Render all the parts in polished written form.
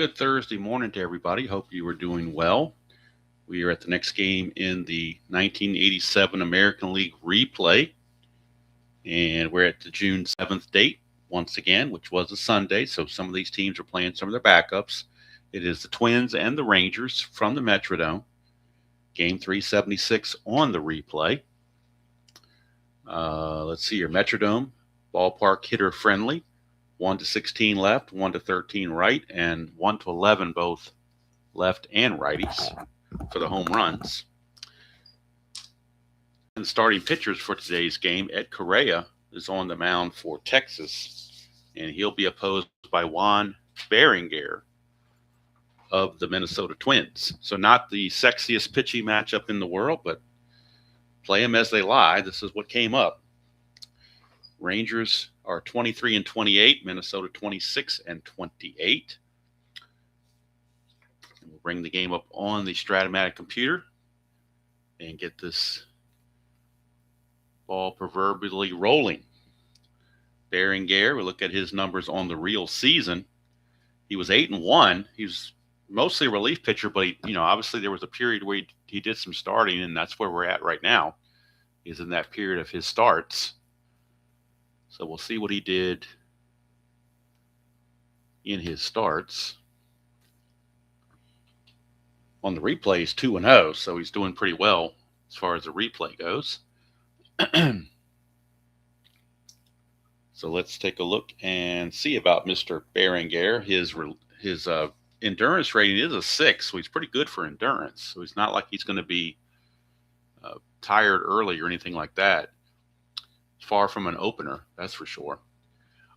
good Thursday morning to everybody. Hope you are doing well. We are at the next game in the 1987 American League replay, and we're at the June 7th date once again, which was a Sunday. So some of these teams are playing some of their backups. It is the Twins and the Rangers from the Metrodome. Game 376 on the replay. Let's see here. Metrodome, ballpark hitter friendly. 1 to 16 left, 1 to 13 right, and 1 to 11 both left and righties for the home runs. And the starting pitchers for today's game, Ed Correa is on the mound for Texas, and he'll be opposed by Juan Berenguer of the Minnesota Twins. So not the sexiest pitching matchup in the world, but play them as they lie. This is what came up. Rangers are 23 and 28, Minnesota 26 and 28. And we'll bring the game up on the Strat-O-Matic computer and get this ball proverbially rolling. Berenguer, we look at his numbers on the real season. He was 8-1. He was mostly a relief pitcher, but obviously there was a period where he did some starting, and that's where we're at right now. He's in that period of his starts. So we'll see what he did in his starts. On the replay, he's 2-0, so he's doing pretty well as far as the replay goes. So let's take a look and see about Mr. Berenguer. His endurance rating is a 6, so he's pretty good for endurance. So it's not like he's going to be tired early or anything like that. Far from an opener, that's for sure.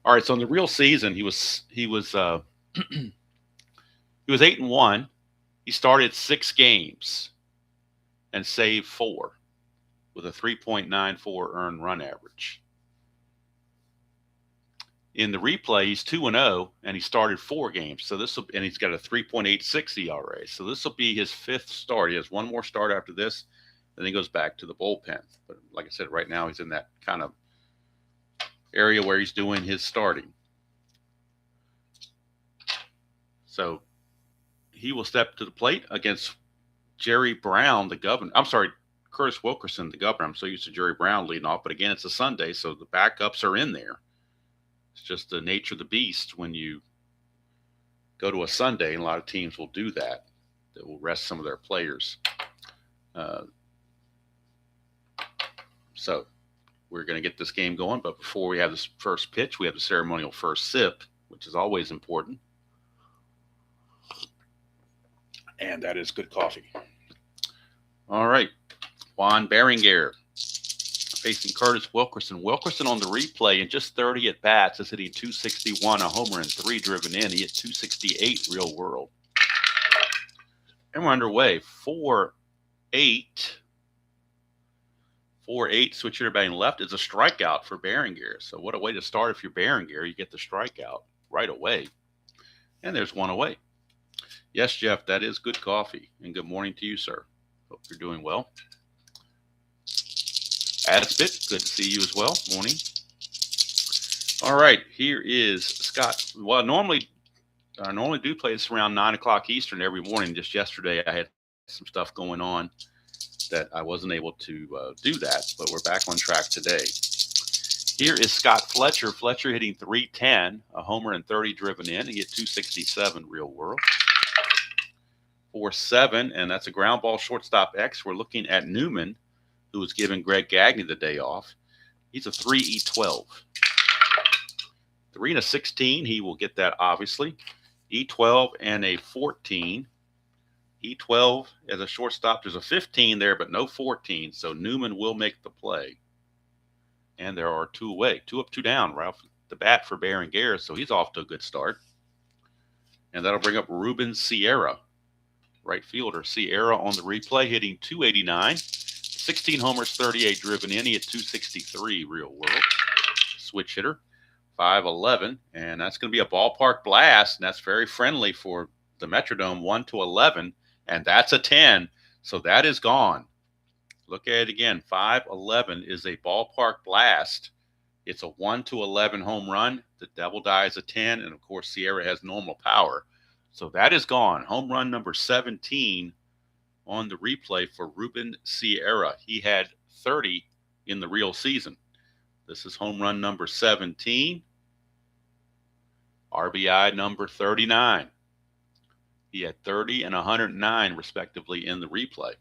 All right, so in the real season, he was 8-1. He started 6 games and saved 4 with a 3.94 earned run average. In the replay, he's 2-0 and he started 4 games. So and he's got a 3.86 ERA. So this will be his 5th start. He has one more start after this. Then he goes back to the bullpen. But like I said, right now he's in that kind of area where he's doing his starting. So he will step to the plate against Jerry Brown, the governor. I'm sorry, Curtis Wilkerson, the governor. I'm so used to Jerry Brown leading off. But again, it's a Sunday, so the backups are in there. It's just the nature of the beast when you go to a Sunday, and a lot of teams will do that. They will rest some of their players. So we're going to get this game going, but before we have this first pitch, we have the ceremonial first sip, which is always important. And that is good coffee. All right, Juan Berenguer facing Curtis Wilkerson. Wilkerson on the replay in just 30 at-bats is hitting .261, a homer and 3 driven in. He hit .268 real world. And we're underway. 4-8. 4-8, switch hitter batting left is a strikeout for Berenguer. So what a way to start if you're Berenguer. You get the strikeout right away. And there's one away. Yes, Jeff, that is good coffee. And good morning to you, sir. Hope you're doing well. Adspit, good to see you as well. Morning. All right, here is Scott. Well, I normally do play this around 9 o'clock Eastern every morning. Just yesterday I had some stuff going on that I wasn't able to do that, but we're back on track today. Here is Scott Fletcher. Fletcher hitting .310, a homer and 30 driven in. He hit .267 real world. 4-7, and that's a ground ball shortstop X. We're looking at Newman, who was giving Greg Gagne the day off. He's a 3-E12. 3 and a 16, he will get that obviously. E12 and a 14. E12 as a shortstop. There's a 15 there, but no 14. So Newman will make the play. And there are 2 away. 2 up, 2 down, right off the bat for Berenguer. So he's off to a good start. And that'll bring up Ruben Sierra, right fielder. Sierra on the replay hitting .289. 16 homers, 38 driven in. He hit .263 real world. Switch hitter. 5'11", and that's going to be a ballpark blast, and that's very friendly for the Metrodome. 1 to 11. And that's a 10, so that is gone. Look at it again. 5-11 is a ballpark blast. It's a 1 to 11 home run. The double die is a 10, and of course Sierra has normal power. So that is gone. Home run number 17 on the replay for Ruben Sierra. He had 30 in the real season. This is home run number 17. RBI number 39. He had 30 and 109 respectively in the replay.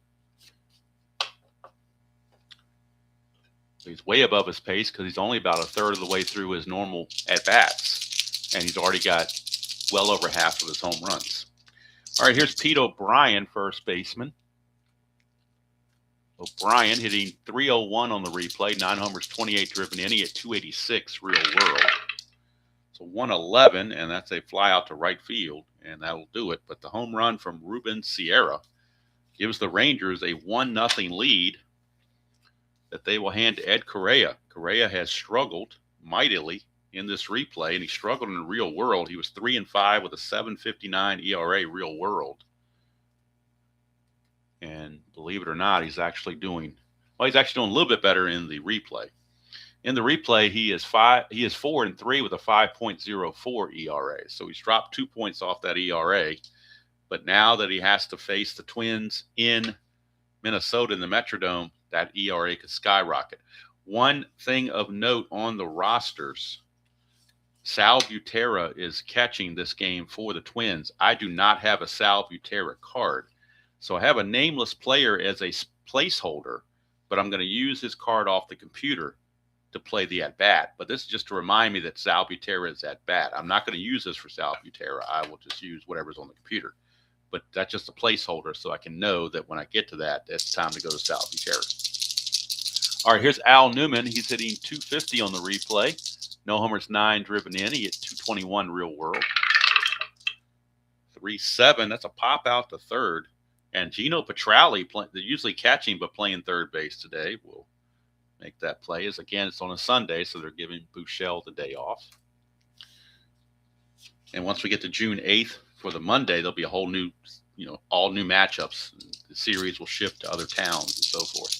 So he's way above his pace because he's only about a third of the way through his normal at-bats. And he's already got well over half of his home runs. All right, here's Pete O'Brien, first baseman. O'Brien hitting 301 on the replay, 9 homers, 28 driven in. He hit 286 real world. So 111, and that's a fly out to right field, and that'll do it. But the home run from Ruben Sierra gives the Rangers a 1-0 lead that they will hand to Ed Correa. Correa has struggled mightily in this replay, and he struggled in the real world. He was 3-5 with a 7.59 ERA real world. And believe it or not, he's actually doing a little bit better in the replay. In the replay, he is 4-3 with a 5.04 ERA. So he's dropped 2 points off that ERA. But now that he has to face the Twins in Minnesota in the Metrodome, that ERA could skyrocket. One thing of note on the rosters, Sal Butera is catching this game for the Twins. I do not have a Sal Butera card. So I have a nameless player as a placeholder, but I'm going to use his card off the computer to play the at-bat. But this is just to remind me that Sal Butera is at-bat. I'm not going to use this for Sal Butera. I will just use whatever's on the computer. But that's just a placeholder so I can know that when I get to that, it's time to go to Sal Butera. All right, here's Al Newman. He's hitting 250 on the replay. No homers, 9 driven in. He hit 221 real world. 3-7. That's a pop out to third. And Gino Petralli, they're usually catching but playing third base today, will make that play. As again, it's on a Sunday, so they're giving Buechele the day off. And once we get to June 8th for the Monday, there'll be a whole new, all new matchups. The series will shift to other towns and so forth.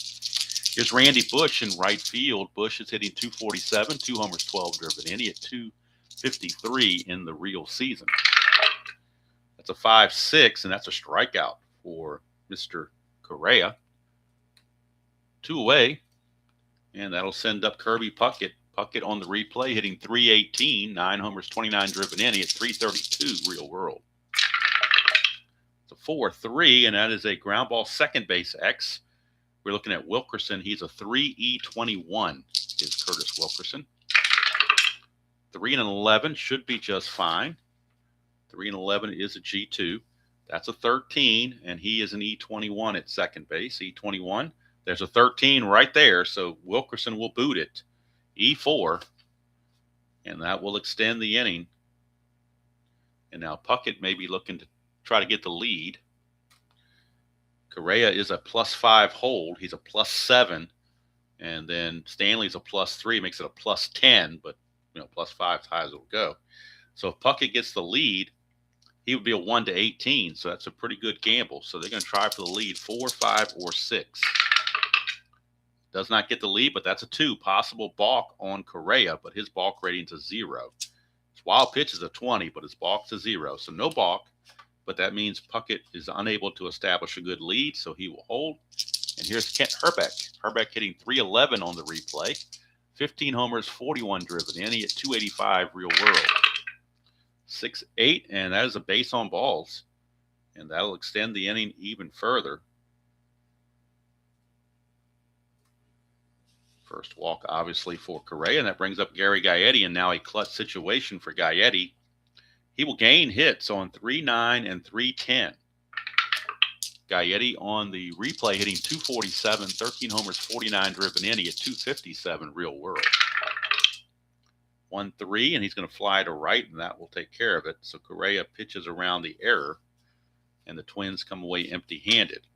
Here's Randy Bush in right field. Bush is hitting 247, 2 homers, 12 driven in. He hit 253 in the real season. That's a 5-6, and that's a strikeout for Mr. Correa. 2 away, and that'll send up Kirby Puckett. Puckett on the replay, hitting 318, 9 homers, 29 driven in. He hit 332 real world. It's a 4-3, and that is a ground ball second base X. We're looking at Wilkerson. He's a 3E21 is Curtis Wilkerson. 3-11 should be just fine. 3-11 is a G2. That's a 13, and he is an E21 at second base. E21, there's a 13 right there, so Wilkerson will boot it. E4, and that will extend the inning. And now Puckett may be looking to try to get the lead. Correa is a +5 hold. He's a +7, and then Stanley's a +3, makes it a +10, but +5 is high as it'll go. So if Puckett gets the lead, he would be a 1-18, so that's a pretty good gamble. So they're going to try for the lead, 4, 5, or 6. Does not get the lead, but that's a 2. Possible balk on Correa, but his balk rating's a 0. His wild pitch is a 20, but his balk's a 0. So no balk, but that means Puckett is unable to establish a good lead, so he will hold. And here's Kent Herbeck. Herbeck hitting 311 on the replay. 15 homers, 41 driven in. He hit 285 real world. 6-8, and that is a base on balls. And that'll extend the inning even further. First walk, obviously, for Correa, and that brings up Gary Gaetti, and now a clutch situation for Gaetti. He will gain hits on 3-9 and 3-10. Gaetti on the replay hitting 247, 13 homers, 49 driven in. He hit 257 real world. 1-3, and he's going to fly to right, and that will take care of it. So Correa pitches around the error, and the Twins come away empty-handed.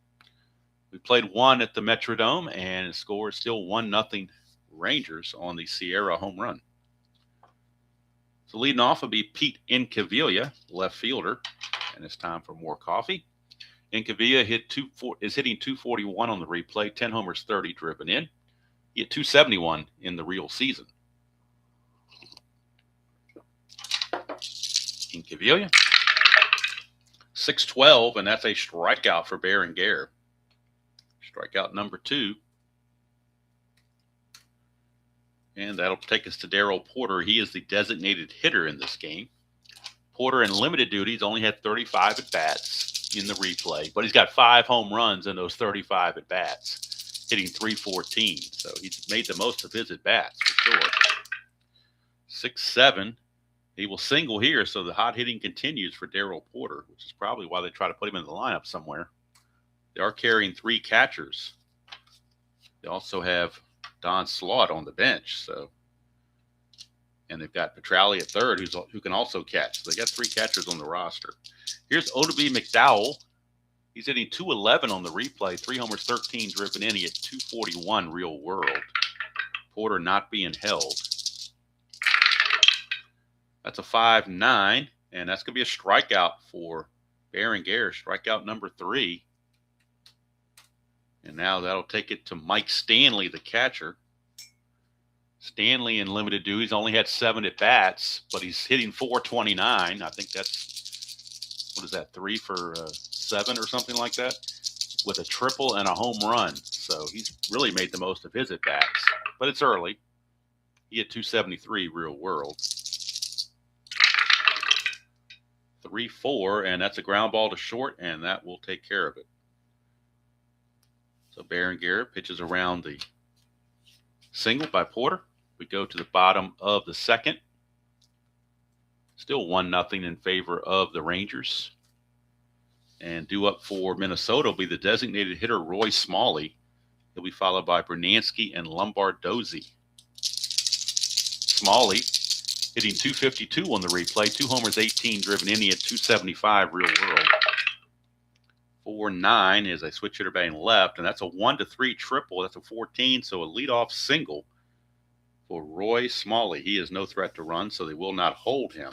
We played 1 at the Metrodome, and the score is still 1-0 Rangers on the Sierra home run. So leading off will be Pete Incaviglia, left fielder, and it's time for more coffee. Incaviglia is hitting 241 on the replay, 10 homers, 30 driven in. He hit 271 in the real season. Incaviglia. 6-12, and that's a strikeout for Berenguer. Strikeout number 2. And that'll take us to Darrell Porter. He is the designated hitter in this game. Porter in limited duties only had 35 at-bats in the replay, but he's got 5 home runs in those 35 at-bats, hitting .314. So he's made the most of his at-bats for sure. 6-7. He will single here, so the hot hitting continues for Darrell Porter, which is probably why they try to put him in the lineup somewhere. They are carrying 3 catchers. They also have Don Slaught on the bench, and they've got Petrali at third, who can also catch. So they got 3 catchers on the roster. Here's Oddibe McDowell. He's hitting .211 on the replay, 3 homers, 13 driven in. He hit .241 real world. Porter not being held. That's a 5-9, and that's going to be a strikeout for Berenguer, strikeout number 3. And now that'll take it to Mike Stanley, the catcher. Stanley in limited duties only had 7 at-bats, but he's hitting .429. I think that's, what is that, 3 for 7 or something like that, with a triple and a home run. So he's really made the most of his at-bats, but it's early. He had .273 real world. 3-4, and that's a ground ball to short, and that will take care of it. So Berenguer pitches around the single by Porter. We go to the bottom of the second. Still 1-0 in favor of the Rangers. And due up for Minnesota will be the designated hitter Roy Smalley. He'll be followed by Bernansky and Lombardozzi. Smalley hitting .252 on the replay, 2 homers, 18 driven in. He had .275 real world. 4-9 is a switch hitter batting left, and that's a 1-3 triple. That's a 14, so a leadoff single for Roy Smalley. He is no threat to run, so they will not hold him.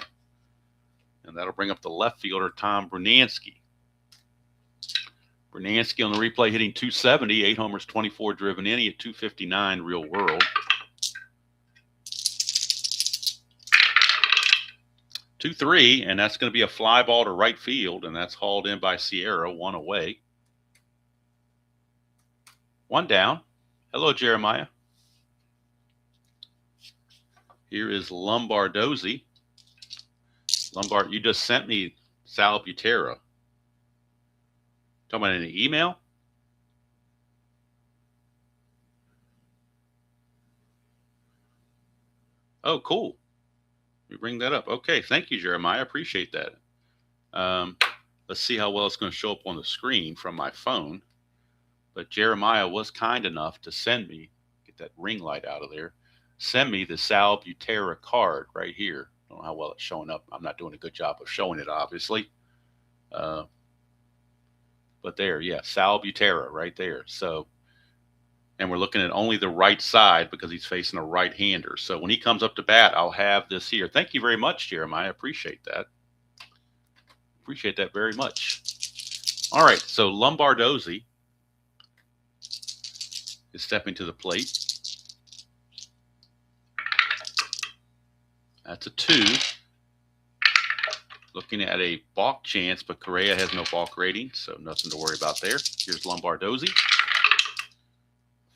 And that'll bring up the left fielder, Tom Bernansky. Bernansky on the replay hitting .270, 8 homers, 24 driven in. He had .259 real world. 2-3, and that's going to be a fly ball to right field, and that's hauled in by Sierra, 1 away. 1 down. Hello, Jeremiah. Here is Lombardozzi. Lombard, you just sent me Sal Butera. Talking about in an email? Oh, cool. We bring that up. Okay, thank you, Jeremiah. I appreciate that. Let's see how well it's going to show up on the screen from my phone. But Jeremiah was kind enough to send me, get that ring light out of there, send me the Sal Butera card right here. I don't know how well it's showing up. I'm not doing a good job of showing it, obviously. But there, yeah, Sal Butera right there. So, and we're looking at only the right side because he's facing a right-hander. So when he comes up to bat, I'll have this here. Thank you very much, Jeremiah. I appreciate that. Appreciate that very much. All right, so Lombardozzi is stepping to the plate. That's a 2. Looking at a balk chance, but Correa has no balk rating, so nothing to worry about there. Here's Lombardozzi.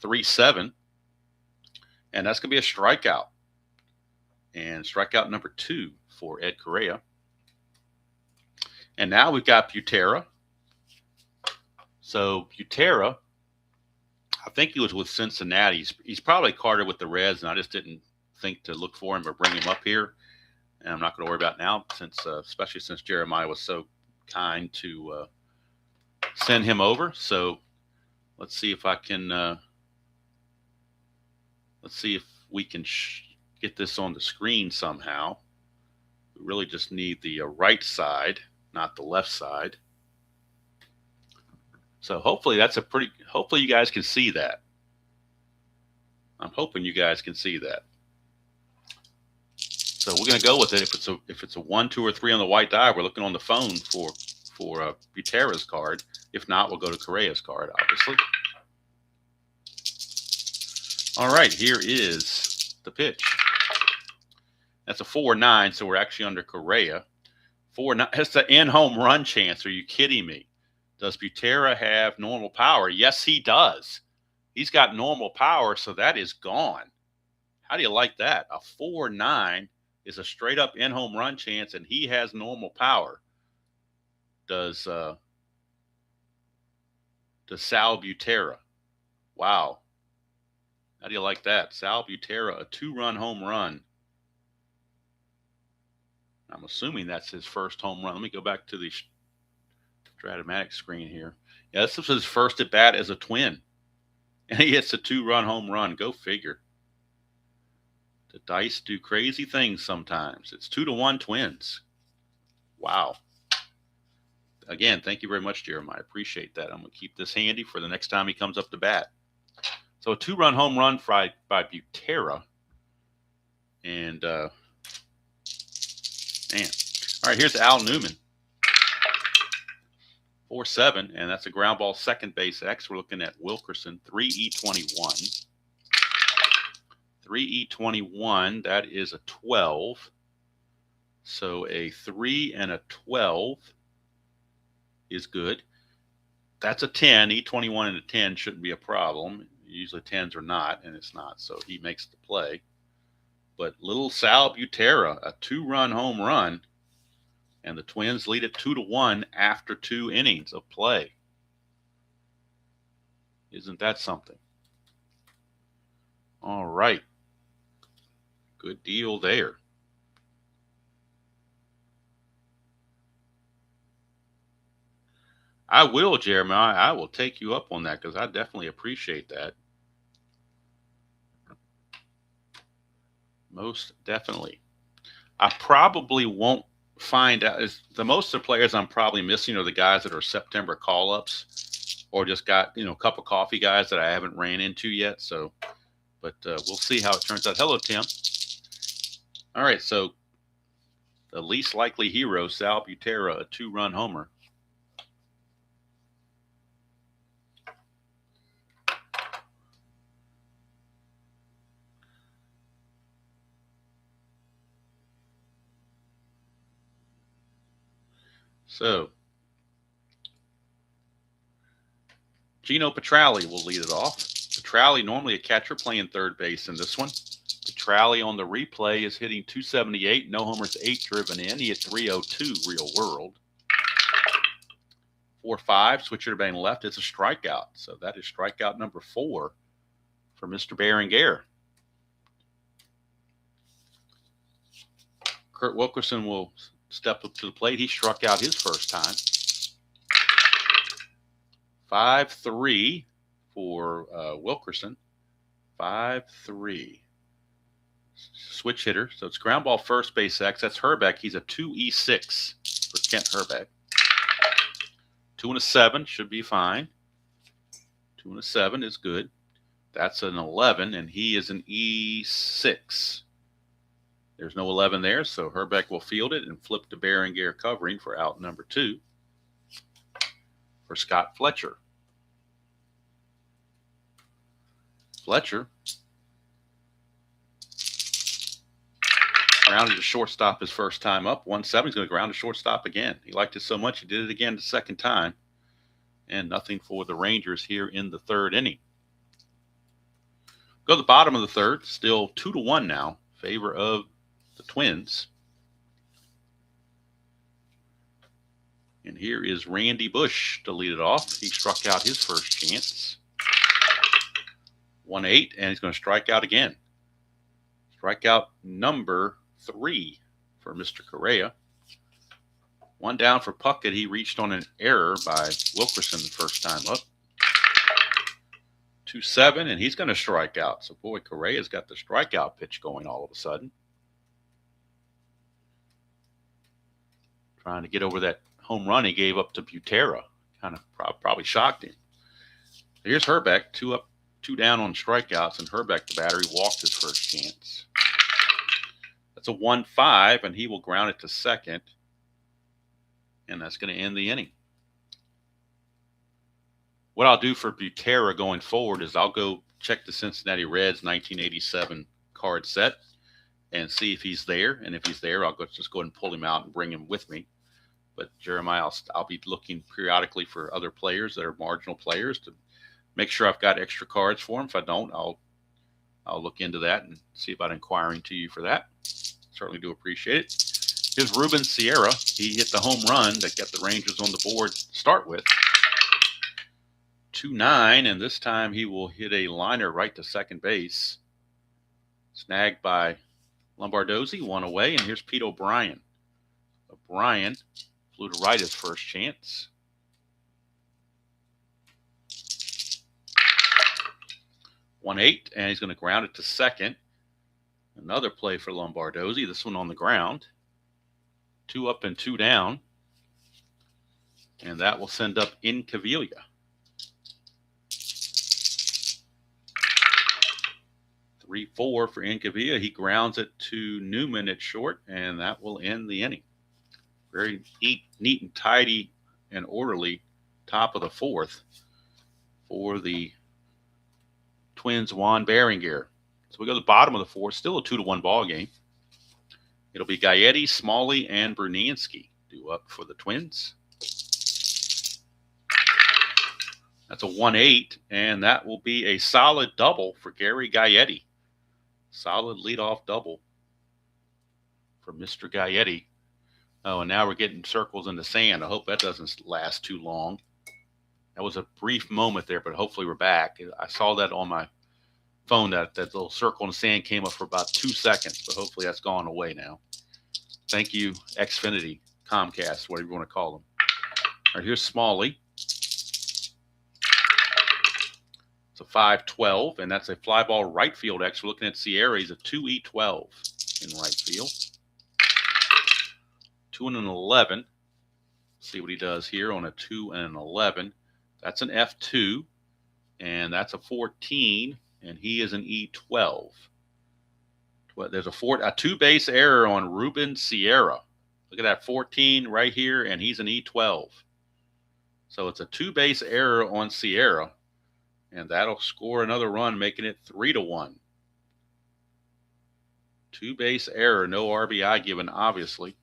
3-7. And that's going to be a strikeout. And strikeout number 2 for Ed Correa. And now we've got Butera. So Butera, I think he was with Cincinnati. He's probably carded with the Reds, and I just didn't think to look for him or bring him up here. And I'm not going to worry about it now, since especially since Jeremiah was so kind to send him over. So let's see if I can let's see if we can get this on the screen somehow. We really just need the right side, not the left side. So hopefully that's hopefully you guys can see that. I'm hoping you guys can see that. So we're going to go with it. If it's a 1, 2, or 3 on the white die, we're looking on the phone for Butera's card. If not, we'll go to Correa's card, obviously. All right, here is the pitch. That's a 4-9, so we're actually under Correa. It's the in-home run chance. Are you kidding me? Does Butera have normal power? Yes, he does. He's got normal power, so that is gone. How do you like that? A 4-9 is a straight up in-home run chance, and he has normal power. Does Sal Butera? Wow. How do you like that? Sal Butera, a 2-run home run. I'm assuming that's his first home run. Let me go back to the Strat-O-Matic screen here. Yeah, this is his first at bat as a Twin. And he hits a 2-run home run. Go figure. The dice do crazy things sometimes. It's 2-1 Twins. Wow. Again, thank you very much, Jeremiah. I appreciate that. I'm going to keep this handy for the next time he comes up to bat. So a 2-run home run by Butera. And, man. All right, here's Al Newman. 4-7, and that's a ground ball second base X. We're looking at Wilkerson, 3E21. 3E21, that is a 12. So a 3 and a 12 is good. That's a 10. E21 and a 10 shouldn't be a problem. Usually 10s are not, and it's not. So he makes the play. But little Sal Butera, a 2-run home run, and the Twins lead it 2-1 after 2 innings of play. Isn't that something? All right. Good deal there. I will, Jeremiah. I will take you up on that because I definitely appreciate that. Most definitely. I probably won't find out. The most of the players I'm probably missing are the guys that are September call-ups or just got, a cup of coffee guys that I haven't ran into yet. So, but we'll see how it turns out. Hello, Tim. All right, so the least likely hero, Sal Butera, a 2-run homer. So, Gino Petralli will lead it off. Petralli, normally a catcher, playing third base in this one. Petralli on the replay is hitting 278. No homers, 8 driven in. He hit 302 real world. 4-5, switcher to batting left. It's a strikeout. So that is strikeout number 4 for Mr. Berenguer. Kurt Wilkerson will step up to the plate. He struck out his first time. 5-3 for Wilkerson. 5-3. Switch hitter. So it's ground ball first base X. That's Herbeck. He's a 2E6 for Kent Herbeck. 2 and a 7 should be fine. 2 and a 7 is good. That's an 11, and he is an E6. There's no 11 there, so Herbeck will field it and flip to Berenguer covering for out number 2 for Scott Fletcher. Fletcher grounded to shortstop his first time up. 1-7. He's going to ground to shortstop again. He liked it so much he did it again the second time. And nothing for the Rangers here in the third inning. Go to the bottom of the third. Still 2-1 now. Favor of the Twins. And here is Randy Bush to lead it off. He struck out his first chance. 1-8, and he's going to strike out again. Strikeout number 3 for Mr. Correa. 1 down for Puckett. He reached on an error by Wilkerson the first time up. 2-7, and he's going to strike out. So, boy, Correa's got the strikeout pitch going all of a sudden. Trying to get over that home run he gave up to Butera. Kind of probably shocked him. Here's Herbeck, 2 up, 2 down on strikeouts, and Herbeck, the batter, he walked his first chance. That's a 1-5, and he will ground it to second. And that's going to end the inning. What I'll do for Butera going forward is I'll go check the Cincinnati Reds 1987 card set and see if he's there. And if he's there, I'll just go ahead and pull him out and bring him with me. But Jeremiah, I'll be looking periodically for other players that are marginal players to make sure I've got extra cards for them. If I don't, I'll look into that and see about inquiring to you for that. Certainly do appreciate it. Here's Ruben Sierra. He hit the home run that got the Rangers on the board to start with. 2-9, and this time he will hit a liner right to second base. Snagged by Lombardozzi, one away, and here's Pete O'Brien. O'Brien flew to right his first chance. One 8, and he's going to ground it to second. Another play for Lombardozzi, this one on the ground. 2 up and 2 down. And that will send up Incaviglia. 3-4 for Incaviglia. He grounds it to Newman at short, and that will end the inning. Very neat and tidy and orderly top of the fourth for the Twins' Juan Berenguer. So we go to the bottom of the fourth, still a 2-1 ball game. It'll be Gaetti, Smalley, and Bruniansky due up for the Twins. That's a 1-8, and that will be a solid double for Gary Gaetti. Solid leadoff double for Mr. Gaetti. Oh, and now we're getting circles in the sand. I hope that doesn't last too long. That was a brief moment there, but hopefully we're back. I saw that on my phone, that little circle in the sand came up for about 2 seconds, but hopefully that's gone away now. Thank you, Xfinity, Comcast, whatever you want to call them. All right, here's Smalley. It's a 5-12, and that's a fly ball right field. Actually, looking at Sierra, he's a 2-12 in right field. 2-11. See what he does here on a 2-11. That's an F2, and that's a 14, and he is an E12. There's a 2-base error on Ruben Sierra. Look at that 14 right here, and he's an E12. So it's a 2-base error on Sierra, and that'll score another run, making it 3-1. 2-base error, no RBI given, obviously.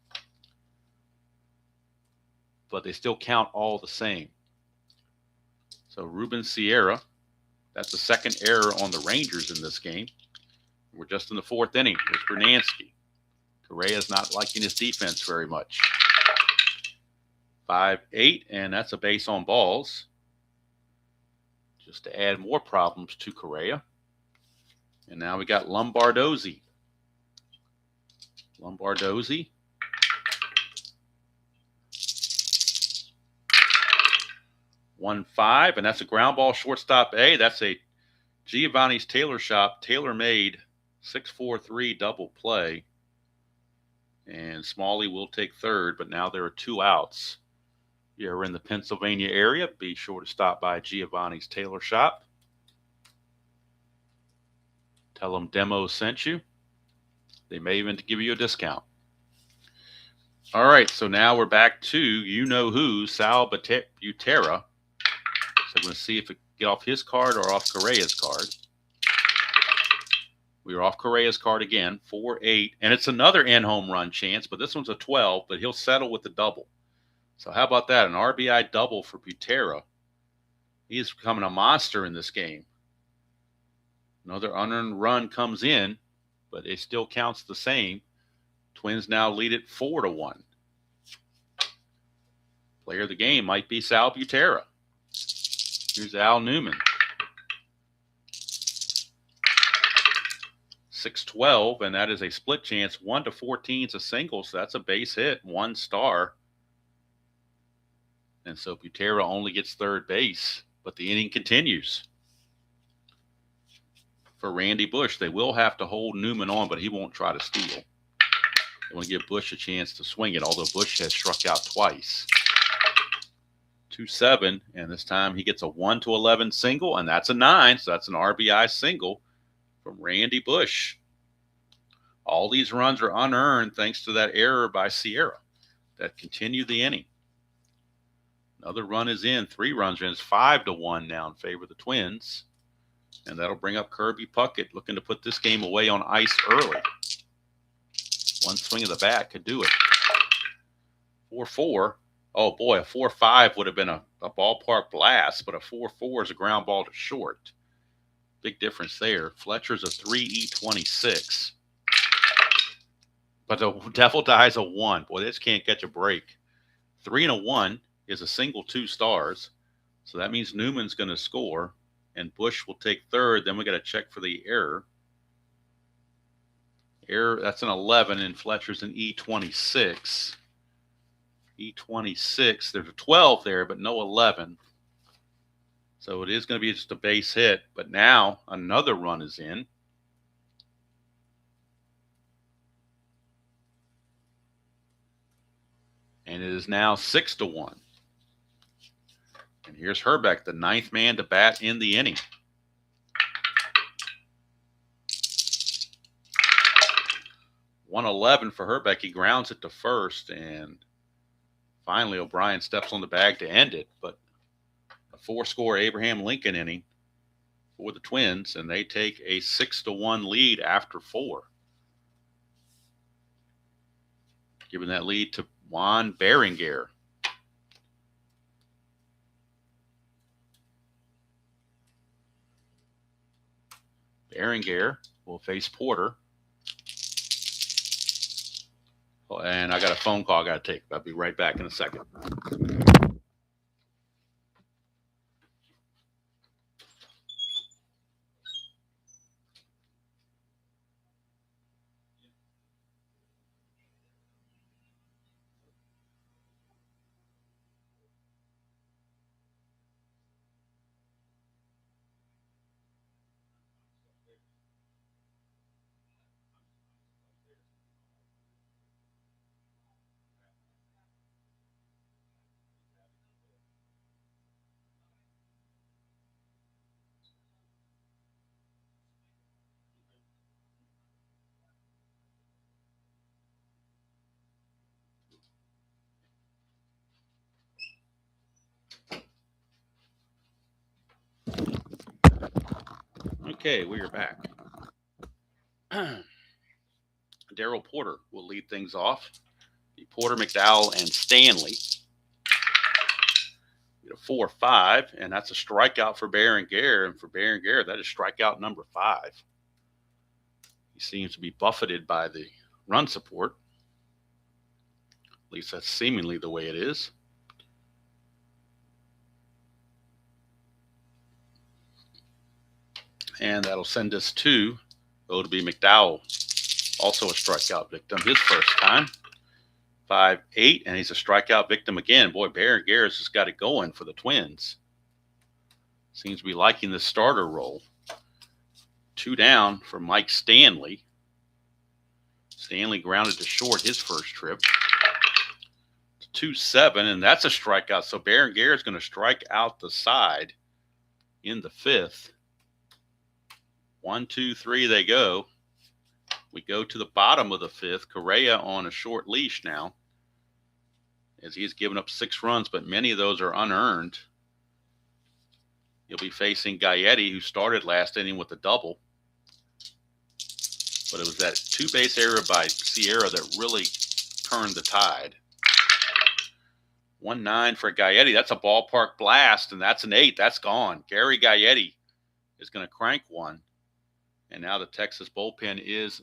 But they still count all the same. So Ruben Sierra, that's the second error on the Rangers in this game. We're just in the fourth inning. There's Bernansky. Correa's not liking his defense very much. 5-8, and that's a base on balls. Just to add more problems to Correa. And now we got Lombardozzi. 1-5, and that's a ground ball shortstop A. That's a Giovanni's Tailor Shop, tailor-made 6-4-3 double play. And Smalley will take third, but now there are 2 outs. If you're in the Pennsylvania area, be sure to stop by Giovanni's Tailor Shop. Tell them Demo sent you. They may even give you a discount. All right, so now we're back to you-know-who, Sal Butera. So I'm going to see if it get off his card or off Correa's card. We are off Correa's card again, 4-8. And it's another in-home run chance, but this one's a 12, but he'll settle with the double. So how about that? An RBI double for Butera. He is becoming a monster in this game. Another unearned run comes in, but it still counts the same. Twins now lead it 4-1. Player of the game might be Sal Butera. Here's Al Newman. 6-12, and that is a split chance. 1-14 is a single, so that's a base hit, 1 star. And so Butera only gets third base, but the inning continues. For Randy Bush, they will have to hold Newman on, but he won't try to steal. They want to give Bush a chance to swing it, although Bush has struck out twice. 2-7, and this time he gets a 1-11 single, and that's a 9, so that's an RBI single from Randy Bush. All these runs are unearned thanks to that error by Sierra that continued the inning. Another run is in, 3 runs in. It's 5-1 now in favor of the Twins, and that'll bring up Kirby Puckett, looking to put this game away on ice early. One swing of the bat could do it. 4-4. Oh boy, a 4-5 would have been a ballpark blast, but a 4-4 is a ground ball to short. Big difference there. Fletcher's a 3E26. But the Devil Dies a 1. Boy, this can't catch a break. 3 and a 1 is a single 2 stars. So that means Newman's going to score, and Bush will take third. Then we got to check for the error. Error, that's an 11, and Fletcher's an E26. E26, there's a 12 there, but no 11. So it is going to be just a base hit, but now another run is in. And it is now 6-1. And here's Herbeck, the 9th man to bat in the inning. .111 for Herbeck. He grounds it to first, and finally O'Brien steps on the bag to end it. But a 4-score Abraham Lincoln inning for the Twins, and they take a 6-1 lead after 4. Giving that lead to Juan Berenguer. Berenguer will face Porter. Oh, and I got a phone call I got to take. I'll be right back in a second. Okay, we are back. Darrell Porter will lead things off. Porter, McDowell, and Stanley. A 4-5, and that's a strikeout for Berenguer. And for Berenguer, that is strikeout number 5. He seems to be buffeted by the run support. At least that's seemingly the way it is. And that'll send us to be McDowell, also a strikeout victim his first time. 5-8, and he's a strikeout victim again. Boy, Berenguer's just got it going for the Twins. Seems to be liking the starter role. 2 down for Mike Stanley. Stanley grounded to short his first trip. 2-7, and that's a strikeout. So Berenguer is going to strike out the side in the 5th. 1, 2, 3, they go. We go to the bottom of the 5th. Correa on a short leash now, as he's given up 6 runs, but many of those are unearned. He'll be facing Gaetti, who started last inning with a double. But it was that 2-base error by Sierra that really turned the tide. 1-9 for Gaetti. That's a ballpark blast, and that's an 8. That's gone. Gary Gaetti is going to crank one. And now the Texas bullpen is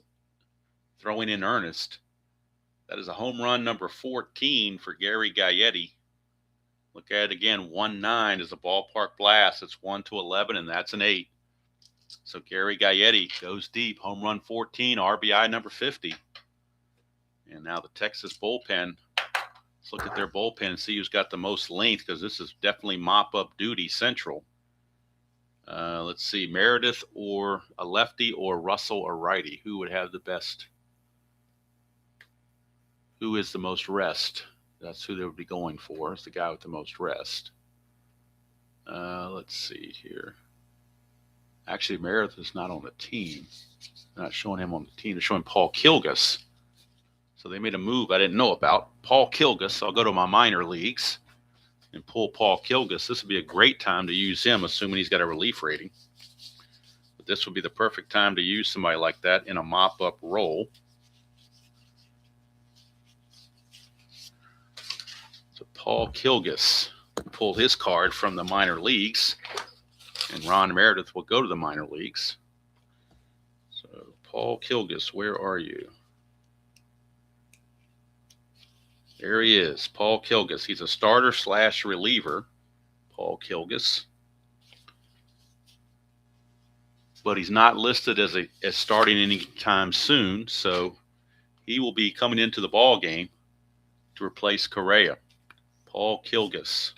throwing in earnest. That is a home run number 14 for Gary Gaetti. Look at it again. 1-9 is a ballpark blast. It's 1-11, and that's an 8. So Gary Gaetti goes deep. Home run 14, RBI number 50. And now the Texas bullpen. Let's look at their bullpen and see who's got the most length, because this is definitely mop-up duty central. Let's see, Meredith or a lefty, or Russell a righty. Who would have the best? Who is the most rest? That's who they would be going for. It's the guy with the most rest. Let's see here. Actually, Meredith is not on the team. They're not showing him on the team. They're showing Paul Kilgus. So they made a move I didn't know about. Paul Kilgus. I'll go to my minor leagues and pull Paul Kilgus. This would be a great time to use him, assuming he's got a relief rating. But this would be the perfect time to use somebody like that in a mop-up role. So Paul Kilgus pulled his card from the minor leagues, and Ron Meredith will go to the minor leagues. So, Paul Kilgus, where are you? There he is, Paul Kilgus. He's a starter / reliever, Paul Kilgus. But he's not listed as starting anytime soon, so he will be coming into the ball game to replace Correa. Paul Kilgus.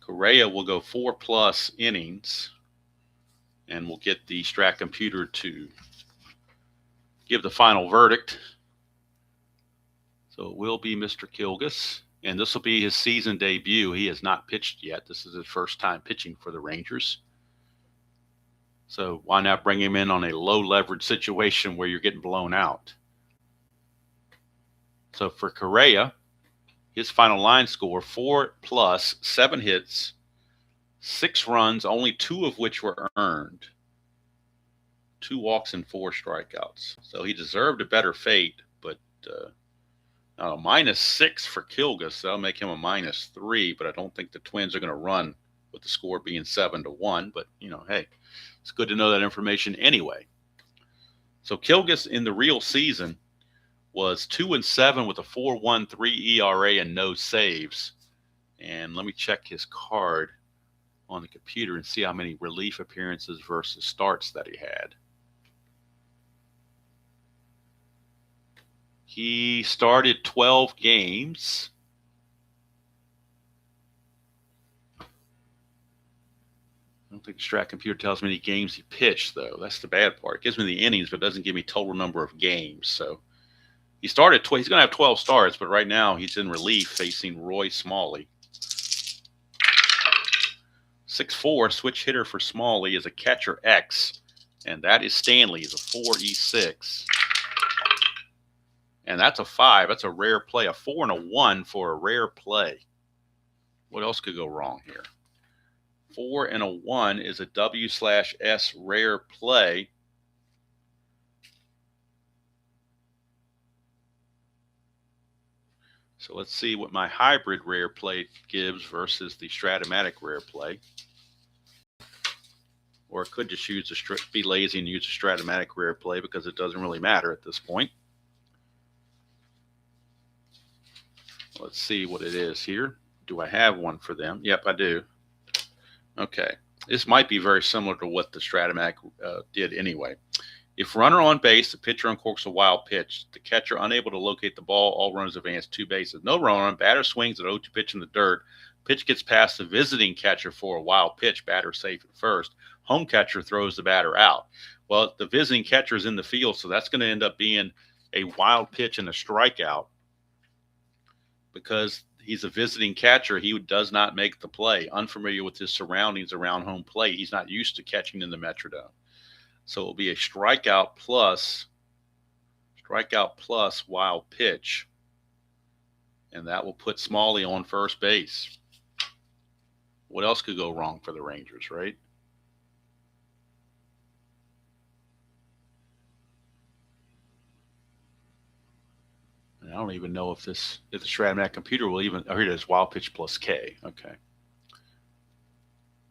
Correa will go 4+ innings, and we'll get the Strat computer to give the final verdict. So it will be Mr. Kilgus, and this will be his season debut. He has not pitched yet. This is his first time pitching for the Rangers. So why not bring him in on a low leverage situation where you're getting blown out? So for Correa, his final line score, 4+, 7 hits, 6 runs, only 2 of which were earned. 2 walks and 4 strikeouts. So he deserved a better fate, but -6 for Kilgus. That'll make him a -3, but I don't think the Twins are going to run with the score being 7-1. But, hey, it's good to know that information anyway. So Kilgus in the real season was 2-7 with a 4.13 ERA and no saves. And let me check his card on the computer and see how many relief appearances versus starts that he had. He started 12 games. I don't think the Strat computer tells me any games he pitched, though. That's the bad part. It gives me the innings, but it doesn't give me total number of games. So he started. He's going to have 12 starts, but right now he's in relief facing Roy Smalley. 6'4", switch hitter for Smalley is a catcher X, and that is Stanley. He's a 4.6. And that's a 5. That's a rare play. A 4 and a 1 for a rare play. What else could go wrong here? 4 and a 1 is a W/S rare play. So let's see what my hybrid rare play gives versus the Strat-O-Matic rare play. Or it could just be lazy and use a Strat-O-Matic rare play because it doesn't really matter at this point. Let's see what it is here. Do I have one for them? Yep, I do. Okay. This might be very similar to what the Strat-O-Matic did anyway. If runner on base, the pitcher uncorks a wild pitch. The catcher unable to locate the ball, all runners advance 2 bases. No runner on, batter swings at 0-2 pitch in the dirt. Pitch gets past the visiting catcher for a wild pitch. Batter safe at first. Home catcher throws the batter out. Well, the visiting catcher is in the field, so that's going to end up being a wild pitch and a strikeout. Because he's a visiting catcher, he does not make the play. Unfamiliar with his surroundings around home plate. He's not used to catching in the Metrodome. So it'll be a strikeout plus wild pitch. And that will put Smalley on first base. What else could go wrong for the Rangers, right? And I don't even know if the Strat-O-Matic computer will even, oh, here it is, wild pitch plus K. Okay.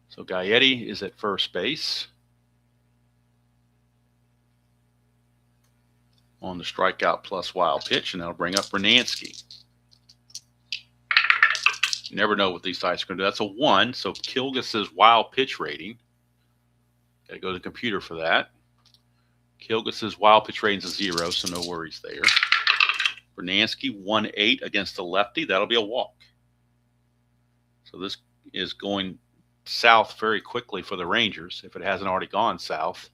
So Gaetti is at first base on the strikeout plus wild pitch, and that'll bring up Bernansky. You never know what these sites are going to do. That's a 1, so Kilgus' wild pitch rating. Got to go to the computer for that. Kilgus' wild pitch rating is a 0, so no worries there. Bernansky 1.8 against the lefty. That'll be a walk. So this is going south very quickly for the Rangers, if it hasn't already gone south.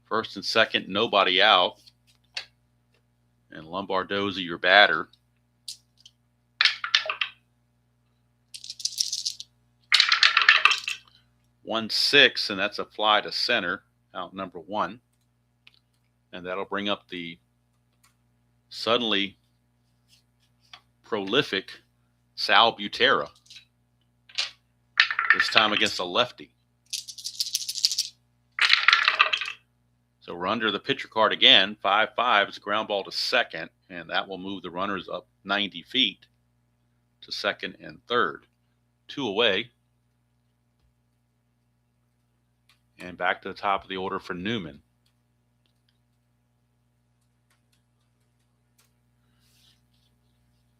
First and second, nobody out. And Lombardozzi, your batter. .16, and that's a fly to center, out number 1. And that'll bring up the suddenly prolific Sal Butera. This time against a lefty. So we're under the pitcher card again. 5-5. It's a ground ball to second. and that will move the runners up 90 feet to second and third. 2 away. And back to the top of the order for Newman.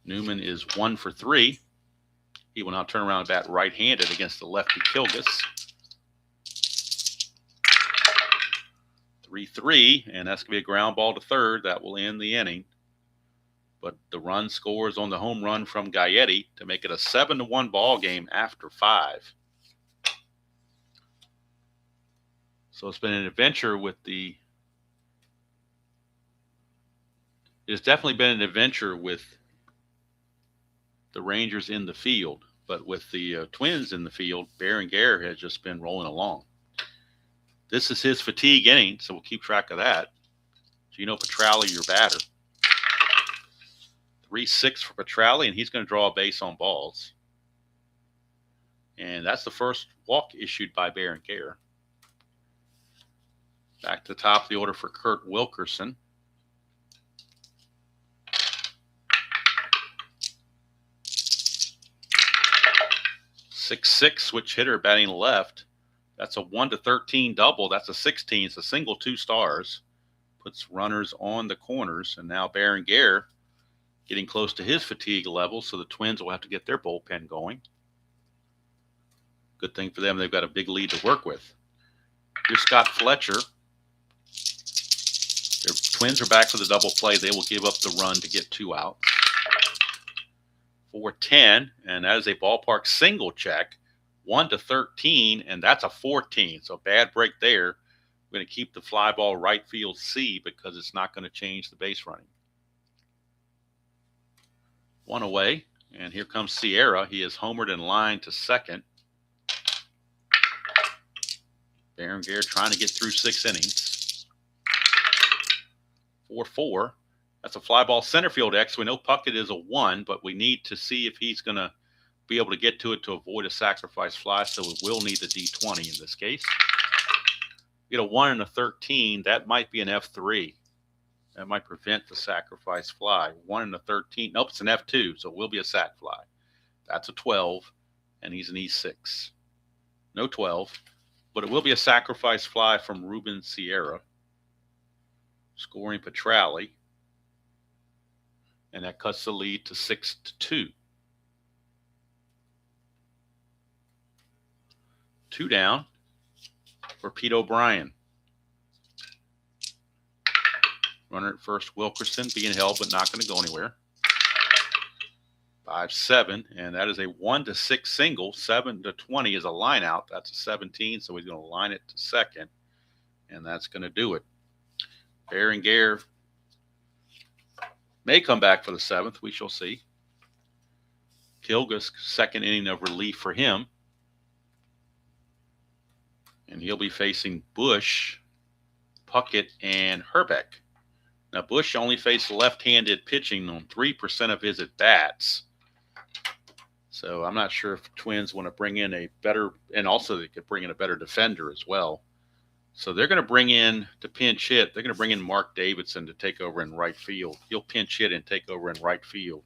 Newman is 1 for 3. He will now turn around and bat right-handed against the lefty Kilgus. 3-3, and that's going to be a ground ball to third. That will end the inning. But the run scores on the home run from Gaetti to make it a 7-1 ball game after 5. So it's been an adventure with the. It's definitely been an adventure with the Rangers in the field, but with the Twins in the field, Berenguer has just been rolling along. This is his fatigue inning, so we'll keep track of that. Gino Petralli, your batter. 3-6 for Petralli, and he's going to draw a base on balls. And that's the first walk issued by Berenguer. Back to the top of the order for Kurt Wilkerson. 6-6 switch hitter batting left. That's a 1-13 double. That's a 16. It's a single 2 stars. Puts runners on the corners. And now Berenguer getting close to his fatigue level, so the Twins will have to get their bullpen going. Good thing for them, they've got a big lead to work with. Here's Scott Fletcher. Their Twins are back for the double play. They will give up the run to get 2 outs. 4-10, and that is a ballpark single check. 1-13, and that's a 14. So bad break there. We're going to keep the fly ball right field C because it's not going to change the base running. 1 away, and here comes Sierra. He is homered in line to second. Berenguer trying to get through 6 innings. 4-4. That's a fly ball center field X. We know Puckett is a 1, but we need to see if he's going to be able to get to it to avoid a sacrifice fly, so we will need the D20 in this case. Get a 1 and a 13. That might be an F3. That might prevent the sacrifice fly. 1 and a 13. Nope, it's an F2, so it will be a sac fly. That's a 12, and he's an E6. No 12, but it will be a sacrifice fly from Ruben Sierra. Scoring Petralli. And that cuts the lead to 6-2. 2 down for Pete O'Brien. Runner at first, Wilkerson being held, but not going to go anywhere. 5-7, and that is a 1-6 single. 7-20 is a line out. That's a 17, so he's going to line it to second, and that's going to do it. Berenguer may come back for the 7th. We shall see. Kilgus, second inning of relief for him. And he'll be facing Bush, Puckett, and Herbeck. Now, Bush only faced left-handed pitching on 3% of his at-bats. So I'm not sure if the Twins want to bring in a better, and also they could bring in a better defender as well. So they're going to bring in, to pinch hit, they're going to bring in Mark Davidson to take over in right field. He'll pinch hit and take over in right field,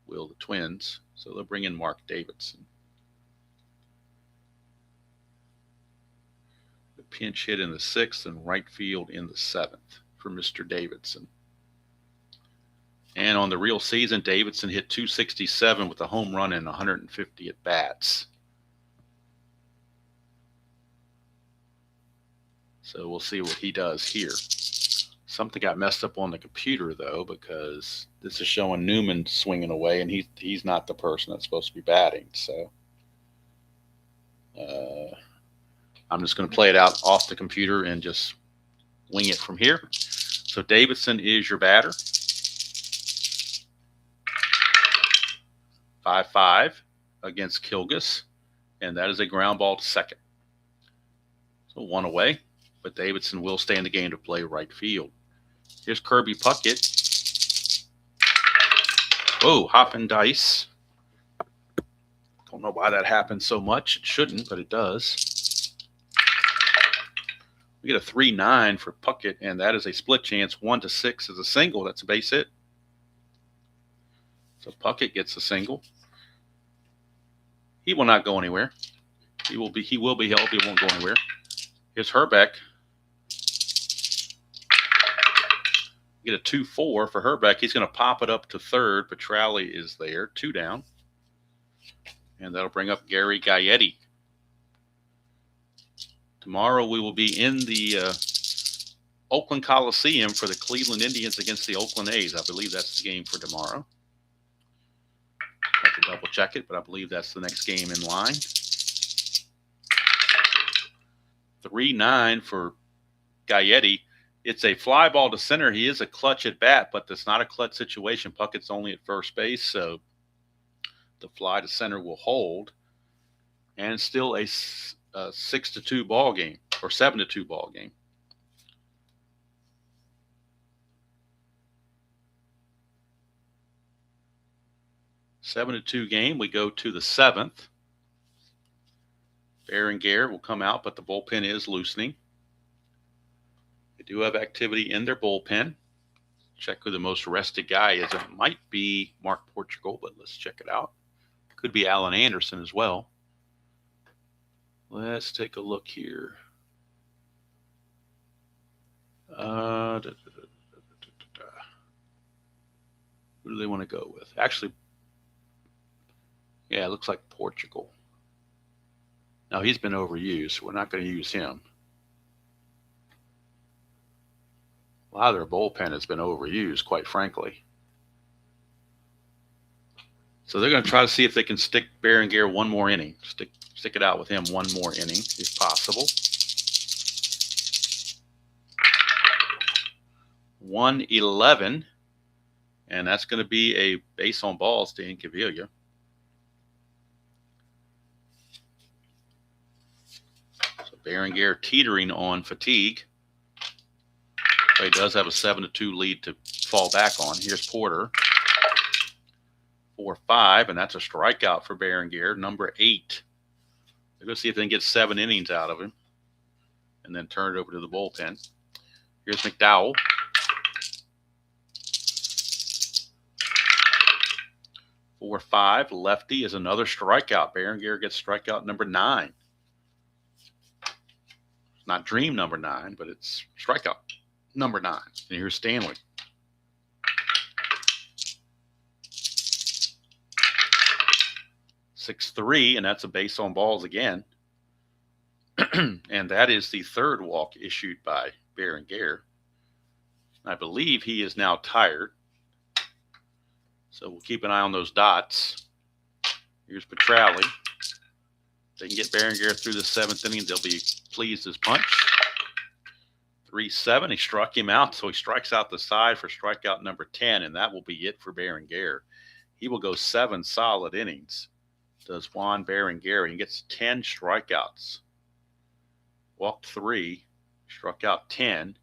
will the Twins. So they'll bring in Mark Davidson. The pinch hit in the 6th and right field in the 7th for Mr. Davidson. And on the real season, Davidson hit .267 with a home run and 150 at-bats. So we'll see what he does here. Something got messed up on the computer, though, because this is showing Newman swinging away, and he's not the person that's supposed to be batting. So I'm just going to play it out off the computer and just wing it from here. So Davidson is your batter. 5-5 against Kilgus, and that is a ground ball to second. So 1 away. But Davidson will stay in the game to play right field. Here's Kirby Puckett. Oh, hopping dice. Don't know why that happens so much. It shouldn't, but it does. We get a 3-9 for Puckett, and that is a split chance. 1-6 is a single. That's a base hit. So Puckett gets a single. He will not go anywhere. He will be held. He won't go anywhere. Here's Herbeck. Get a 2-4 for Herbeck. He's going to pop it up to third. Petrali is there. 2 down. And that'll bring up Gary Gaetti. Tomorrow we will be in the Oakland Coliseum for the Cleveland Indians against the Oakland A's. I believe that's the game for tomorrow. I have to double check it, but I believe that's the next game in line. 3-9 for Gaetti. It's a fly ball to center. He is a clutch at bat, but it's not a clutch situation. Puckett's only at first base, so the fly to center will hold. And still a 6-2 ball game, or 7-2 ball game. Seven to 2 game. We go to the 7th. Berenguer will come out, but the bullpen is loosening. They do have activity in their bullpen. Check who the most rested guy is. It might be Mark Portugal, but let's check it out. Could be Alan Anderson as well. Let's take a look here. Who do they want to go with? Actually, yeah, it looks like Portugal. Now, he's been overused, so we're not going to use him. A lot of their bullpen has been overused, quite frankly. So they're going to try to see if they can stick Berenguer one more inning. Stick it out with him one more inning, if possible. 1-11, and that's going to be a base on balls to Incaviglia. So Berenguer teetering on fatigue. But he does have a 7-2 lead to fall back on. Here's Porter. 4-5, and that's a strikeout for Berenguer, number 8. They're going to see if they can get 7 innings out of him and then turn it over to the bullpen. Here's McDowell. 4-5, lefty is another strikeout. Berenguer gets strikeout number 9. It's not dream number 9, but it's strikeout number 9. And here's Stanley. 6-3, and that's a base on balls again. And that is the 3rd walk issued by Berenguer. I believe he is now tired. So we'll keep an eye on those dots. Here's Petrali. If they can get Berenguer through the 7th inning, they'll be pleased as punch. 3-7, he struck him out, so he strikes out the side for strikeout number 10, and that will be it for Berenguer. He will go 7 solid innings. Does Juan Berenguer. He gets 10 strikeouts. Walked 3, struck out 10,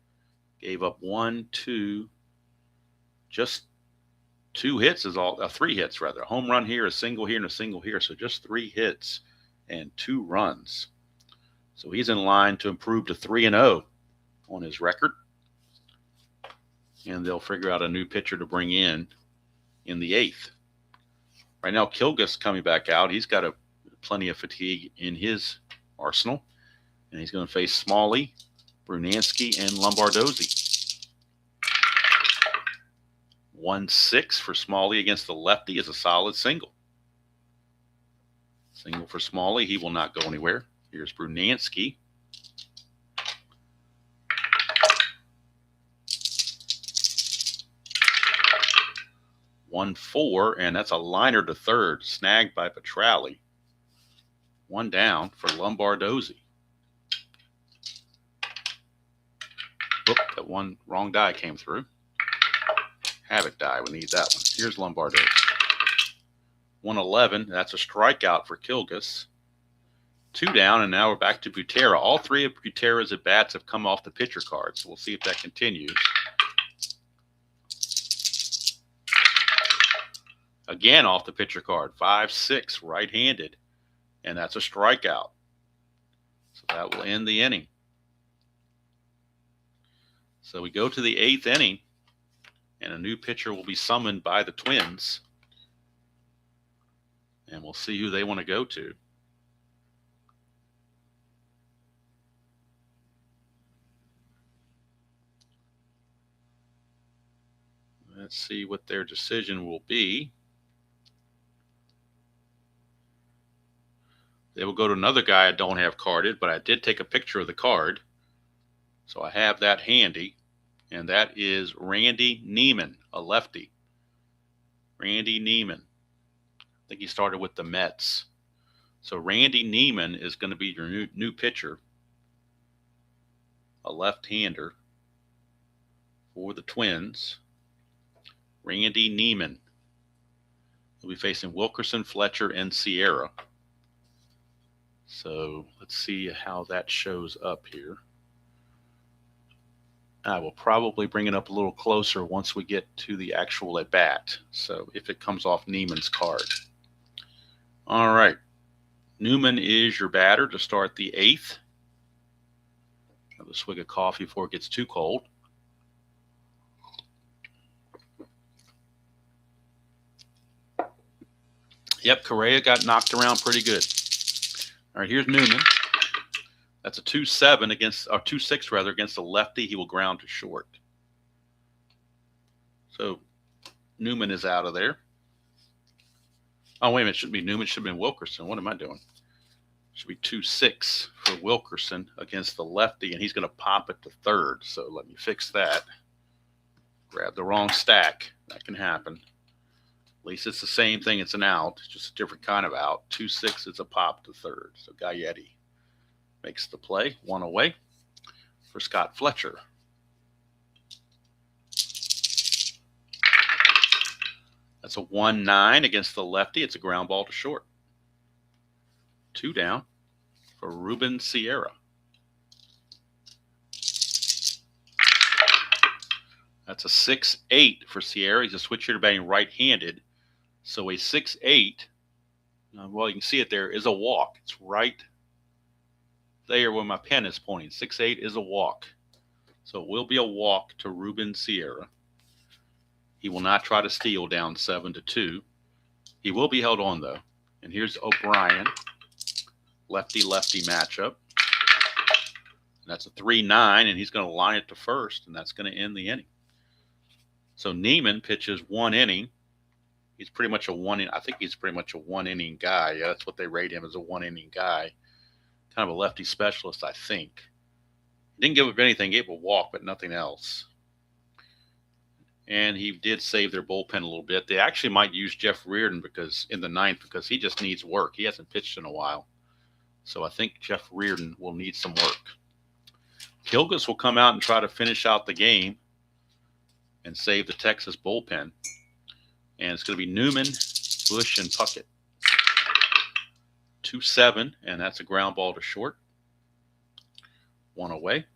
gave up 1, 2, just 2 hits is all, 3 hits rather. A home run here, a single here, and a single here. So just 3 hits and 2 runs. So he's in line to improve to 3-0 on his record. And they'll figure out a new pitcher to bring in the 8th. Right now, Kilgus coming back out. He's got plenty of fatigue in his arsenal. And he's going to face Smalley, Brunansky, and Lombardozzi. 1-6 for Smalley against the lefty is a solid single. Single for Smalley. He will not go anywhere. Here's Brunansky. 1-4, and that's a liner to third, snagged by Petrali. 1 down for Lombardozzi. Oop, that one wrong die came through. Havoc die, we need that one. Here's Lombardozzi. 1-11, that's a strikeout for Kilgus. 2 down, and now we're back to Butera. All 3 of Butera's at-bats have come off the pitcher card, so we'll see if that continues. Again off the pitcher card, 5-6, right-handed, and that's a strikeout. So that will end the inning. So we go to the 8th inning, and a new pitcher will be summoned by the Twins. And we'll see who they want to go to. Let's see what their decision will be. They will go to another guy I don't have carded, but I did take a picture of the card. So I have that handy. And that is Randy Neiman, a lefty. Randy Neiman. I think he started with the Mets. So Randy Neiman is going to be your new pitcher. A left-hander for the Twins. Randy Neiman. He'll be facing Wilkerson, Fletcher, and Sierra. So let's see how that shows up here. I will probably bring it up a little closer once we get to the actual at-bat. So if it comes off Neiman's card. All right. Newman is your batter to start the 8th. Have a swig of coffee before it gets too cold. Yep, Correa got knocked around pretty good. All right, here's Newman. That's a 2-7 against, or 2-6 rather, against a lefty. He will ground to short. So Newman is out of there. Oh, wait a minute. It shouldn't be Newman. It should have been Wilkerson. What am I doing? It should be 2-6 for Wilkerson against the lefty, and he's going to pop it to third. So let me fix that. Grab the wrong stack. That can happen. At least it's the same thing. It's an out. It's just a different kind of out. 2-6 is a pop to third. So Gaetti makes the play. One away for Scott Fletcher. That's a 1-9 against the lefty. It's a ground ball to short. 2 down for Ruben Sierra. That's a 6-8 for Sierra. He's a switch hitter batting right-handed. So a 6-8, well, you can see it there, is a walk. It's right there where my pen is pointing. 6-8 is a walk. So it will be a walk to Ruben Sierra. He will not try to steal down 7-2. He will be held on, though. And here's O'Brien. Lefty-lefty matchup. And that's a 3-9, and he's going to line it to first, and that's going to end the inning. So Neiman pitches 1 inning. He's pretty much a I think he's pretty much a 1-inning guy. Yeah, that's what they rate him, as a 1-inning guy. Kind of a lefty specialist, I think. He didn't give up anything. Gave a walk, but nothing else. And he did save their bullpen a little bit. They actually might use Jeff Reardon in the 9th because he just needs work. He hasn't pitched in a while. So I think Jeff Reardon will need some work. Kilgus will come out and try to finish out the game and save the Texas bullpen. And it's going to be Newman, Bush, and Puckett. 2-7, and that's a ground ball to short. 1 away.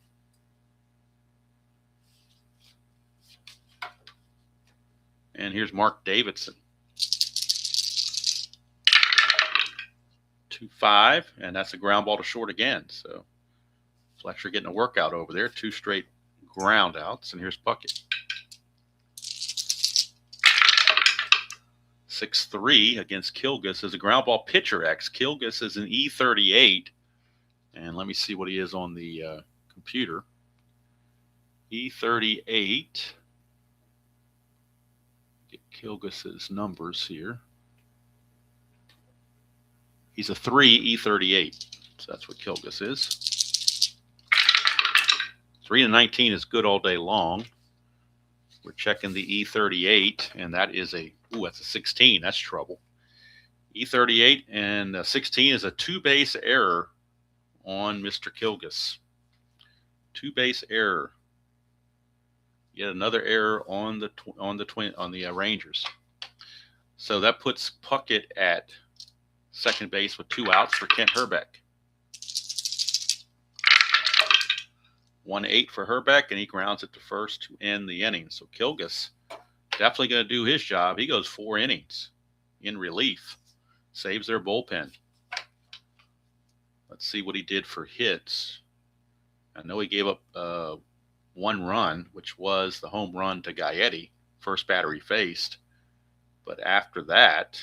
And here's Mark Davidson. 2-5, and that's a ground ball to short again. So Fletcher getting a workout over there. 2 straight ground outs, and here's Puckett. 6-3 against Kilgus is a ground ball pitcher X. Kilgus is an E38. And let me see what he is on the computer. E38. Get Kilgus's numbers here. He's a 3 E38. So that's what Kilgus is. 3-19 is good all day long. We're checking the E38, and that is that's a 16. That's trouble. E38 and 16 is a 2-base error on Mr. Kilgus. 2-base error. Yet another error on the Rangers. So that puts Puckett at second base with 2 outs for Kent Hrbek. 1-8 for Hrbek, and he grounds it to first to end the inning. So Kilgus definitely going to do his job. He goes 4 innings in relief. Saves their bullpen. Let's see what he did for hits. I know he gave up 1 one run, which was the home run to Gaetti, first batter he faced. But after that,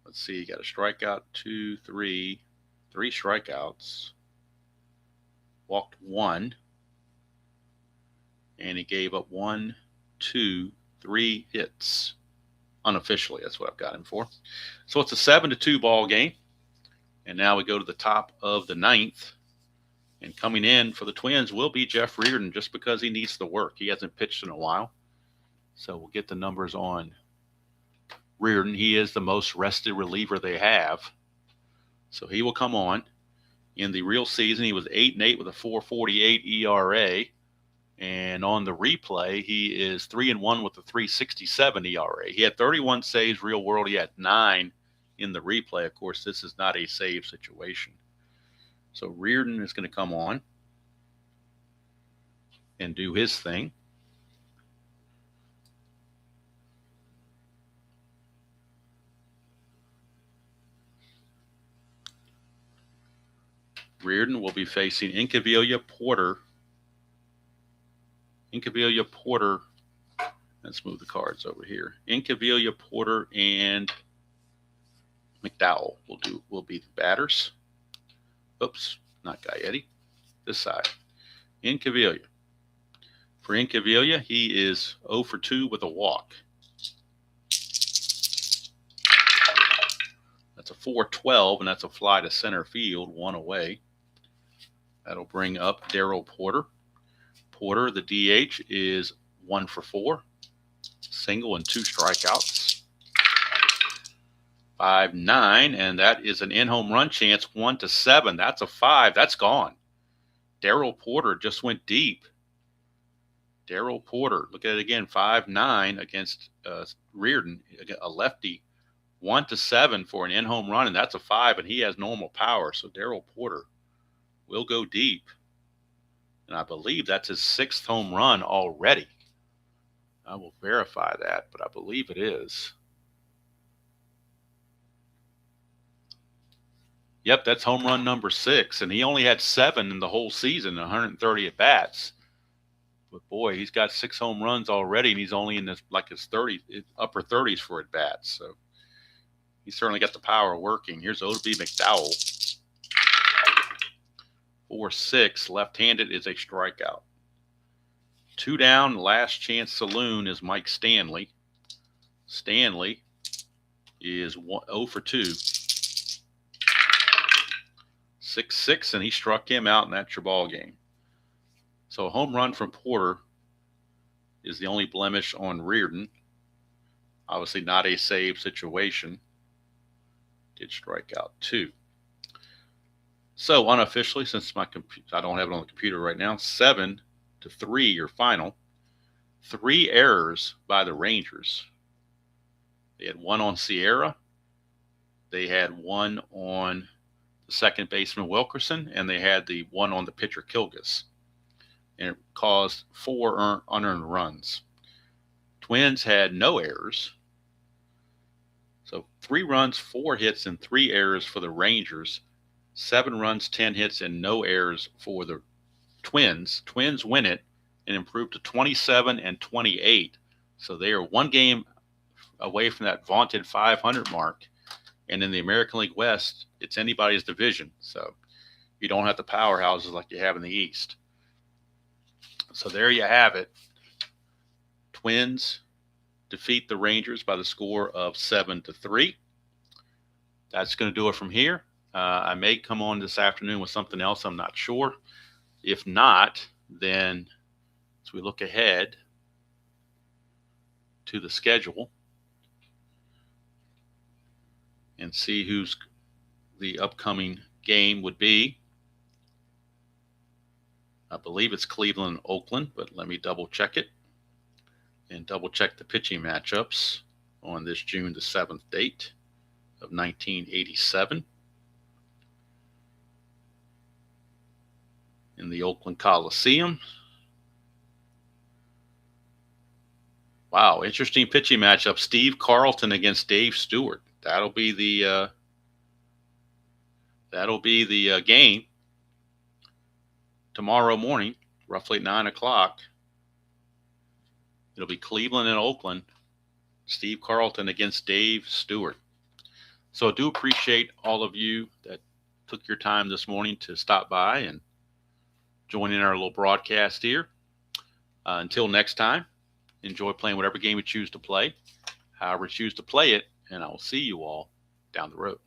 let's see, he got a strikeout, three strikeouts, walked one, and he gave up 1, 2, 3 hits. Unofficially, that's what I've got him for. So it's a 7-2 ball game. And now we go to the top of the ninth. And coming in for the Twins will be Jeff Reardon, just because he needs the work. He hasn't pitched in a while. So we'll get the numbers on Reardon. He is the most rested reliever they have. So he will come on. In the real season, he was 8-8 with a 4.48 ERA. And on the replay, he is 3-1 with a 3.67 ERA. He had 31 saves real world. He had 9 in the replay. Of course, this is not a save situation. So Reardon is going to come on and do his thing. Reardon will be facing Incaviglia, Porter. Let's move the cards over here. Incaviglia, Porter, and McDowell will be the batters. Oops, not Gaetti. This side. Incaviglia. For Incaviglia, he is 0 for 2 with a walk. That's a 4.12, and that's a fly to center field, 1 away. That'll bring up Darryl Porter. Porter, the DH, is 1 for 4. Single and 2 strikeouts. 5-9, and that is an in-home run chance, 1-7. That's a 5. That's gone. Darryl Porter just went deep. Darryl Porter, look at it again, 5-9 against Reardon, a lefty. 1-7 for an in-home run, and that's a 5, and he has normal power. So Darryl Porter will go deep. And I believe that's his 6th home run already. I will verify that, but I believe it is. Yep, that's home run number 6, and he only had 7 in the whole season, 130 at bats. But boy, he's got 6 home runs already, and he's only in his upper 30s for at bats. So he certainly got the power working. Here's O.B. McDowell. 4-6, left-handed, is a strikeout. 2 down, last chance saloon is Mike Stanley. Stanley is 0 for 2. 6-6, and he struck him out, and that's your ball game. So a home run from Porter is the only blemish on Reardon. Obviously not a save situation. Did strike out 2. So unofficially, since I don't have it on the computer right now, 7-3 your final. 3 errors by the Rangers. They had 1 on Sierra. They had 1 on the second baseman Wilkerson, and they had the 1 on the pitcher Kilgus. And it caused 4 unearned runs. Twins had no errors. So 3 runs, 4 hits, and 3 errors for the Rangers. 7 runs, 10 hits, and no errors for the Twins. Twins win it and improve to 27-28. So they are 1 game away from that vaunted 500 mark. And in the American League West, it's anybody's division. So you don't have the powerhouses like you have in the East. So there you have it. Twins defeat the Rangers by the score of 7-3. That's going to do it from here. I may come on this afternoon with something else. I'm not sure. If not, then as we look ahead to the schedule and see who's the upcoming game would be. I believe it's Cleveland and Oakland, but let me double check it and double check the pitching matchups on this June the 7th date of 1987 in the Oakland Coliseum. Wow, interesting pitching matchup. Steve Carlton against Dave Stewart. That'll be the game tomorrow morning roughly at 9 o'clock, it'll be Cleveland and Oakland. Steve Carlton against Dave Stewart. So I do appreciate all of you that took your time this morning to stop by and join in our little broadcast here. Until next time, enjoy playing whatever game you choose to play, however you choose to play it, and I will see you all down the road.